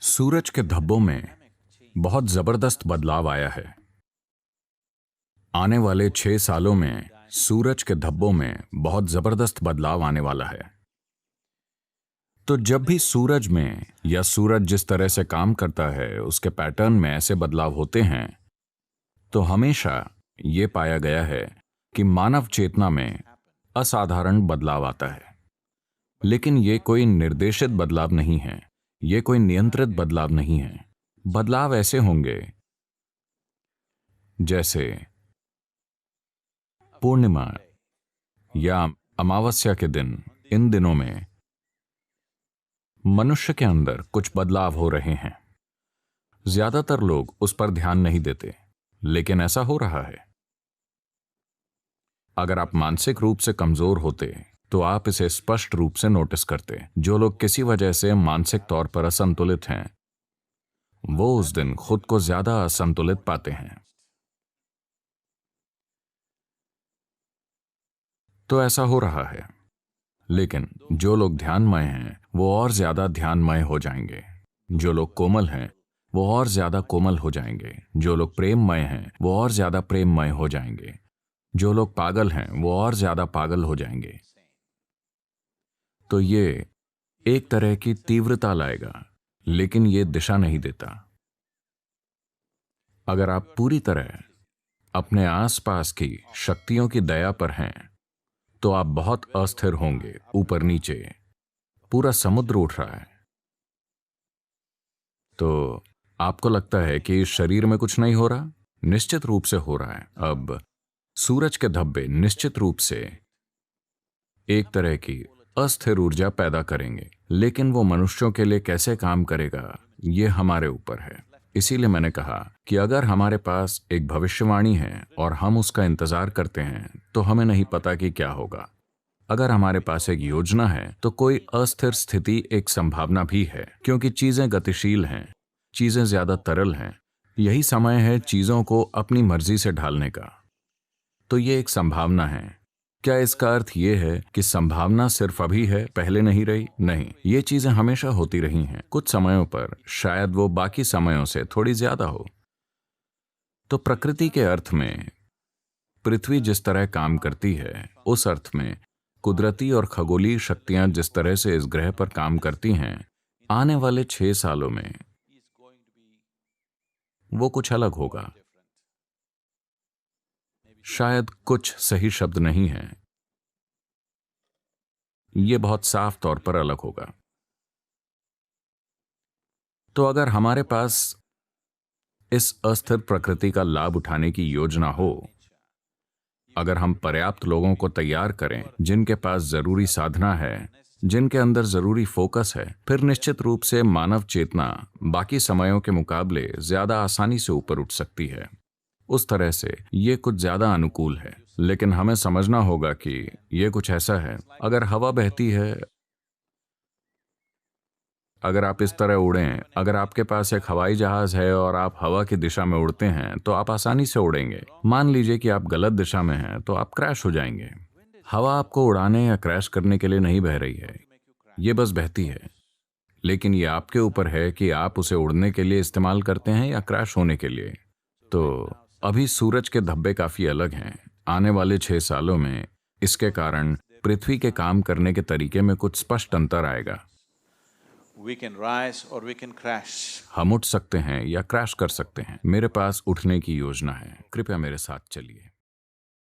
सूरज के धब्बों में बहुत जबरदस्त बदलाव आया है। आने वाले 6 सालों में सूरज के धब्बों में बहुत जबरदस्त बदलाव आने वाला है। तो जब भी सूरज में या सूरज जिस तरह से काम करता है उसके पैटर्न में ऐसे बदलाव होते हैं, तो हमेशा ये पाया गया है कि मानव चेतना में असाधारण बदलाव आता है। लेकिन ये कोई निर्देशित बदलाव नहीं है, ये कोई नियंत्रित बदलाव नहीं है। बदलाव ऐसे होंगे जैसे पूर्णिमा या अमावस्या के दिन। इन दिनों में मनुष्य के अंदर कुछ बदलाव हो रहे हैं। ज्यादातर लोग उस पर ध्यान नहीं देते, लेकिन ऐसा हो रहा है। अगर आप मानसिक रूप से कमजोर होते तो आप इसे स्पष्ट रूप से नोटिस करते। जो लोग किसी वजह से मानसिक तौर पर असंतुलित हैं, वो उस दिन खुद को ज्यादा असंतुलित पाते हैं। तो ऐसा हो रहा है। लेकिन जो लोग ध्यानमय हैं वो और ज्यादा ध्यानमय हो जाएंगे। जो लोग कोमल हैं वो और ज्यादा कोमल हो जाएंगे। जो लोग प्रेममय हैं वो और ज्यादा प्रेममय हो जाएंगे। जो लोग पागल हैं वो और ज्यादा पागल हो जाएंगे। तो ये एक तरह की तीव्रता लाएगा, लेकिन ये दिशा नहीं देता। अगर आप पूरी तरह अपने आसपास की शक्तियों की दया पर हैं, तो आप बहुत अस्थिर होंगे। ऊपर नीचे पूरा समुद्र उठ रहा है, तो आपको लगता है कि इस शरीर में कुछ नहीं हो रहा। निश्चित रूप से हो रहा है। अब सूरज के धब्बे निश्चित रूप से एक तरह की अस्थिर ऊर्जा पैदा करेंगे, लेकिन वो मनुष्यों के लिए कैसे काम करेगा ये हमारे ऊपर है। इसीलिए मैंने कहा कि अगर हमारे पास एक भविष्यवाणी है और हम उसका इंतजार करते हैं, तो हमें नहीं पता कि क्या होगा। अगर हमारे पास एक योजना है तो कोई अस्थिर स्थिति एक संभावना भी है, क्योंकि चीजें गतिशील हैं, चीजें ज्यादा तरल हैं। यही समय है चीजों को अपनी मर्जी से ढालने का। तो ये एक संभावना है। क्या इसका अर्थ ये है कि संभावना सिर्फ अभी है, पहले नहीं रही? नहीं, ये चीजें हमेशा होती रही हैं। कुछ समयों पर शायद वो बाकी समयों से थोड़ी ज्यादा हो। तो प्रकृति के अर्थ में पृथ्वी जिस तरह काम करती है, उस अर्थ में कुदरती और खगोलीय शक्तियां जिस तरह से इस ग्रह पर काम करती हैं, आने वाले 6 सालों में वो कुछ अलग होगा। शायद कुछ सही शब्द नहीं है, ये बहुत साफ तौर पर अलग होगा। तो अगर हमारे पास इस अस्थिर प्रकृति का लाभ उठाने की योजना हो, अगर हम पर्याप्त लोगों को तैयार करें जिनके पास जरूरी साधना है, जिनके अंदर जरूरी फोकस है, फिर निश्चित रूप से मानव चेतना बाकी समयों के मुकाबले ज्यादा आसानी से ऊपर उठ सकती है। उस तरह से ये कुछ ज्यादा अनुकूल है। लेकिन हमें समझना होगा कि ये कुछ ऐसा है, अगर हवा बहती है, अगर आप इस तरह उड़ें, अगर आपके पास एक हवाई जहाज है और आप हवा की दिशा में उड़ते हैं, तो आप आसानी से उड़ेंगे। मान लीजिए कि आप गलत दिशा में हैं, तो आप क्रैश हो जाएंगे। हवा आपको उड़ाने या क्रैश करने के लिए नहीं बह रही है, ये बस बहती है। लेकिन ये आपके ऊपर है कि आप उसे उड़ने के लिए इस्तेमाल करते हैं या क्रैश होने के लिए। तो अभी सूरज के धब्बे काफी अलग हैं। आने वाले 6 सालों में इसके कारण पृथ्वी के काम करने के तरीके में कुछ स्पष्ट अंतर आएगा। We can rise or we can crash. हम उठ सकते हैं या क्रैश कर सकते हैं। मेरे पास उठने की योजना है, कृपया मेरे साथ चलिए।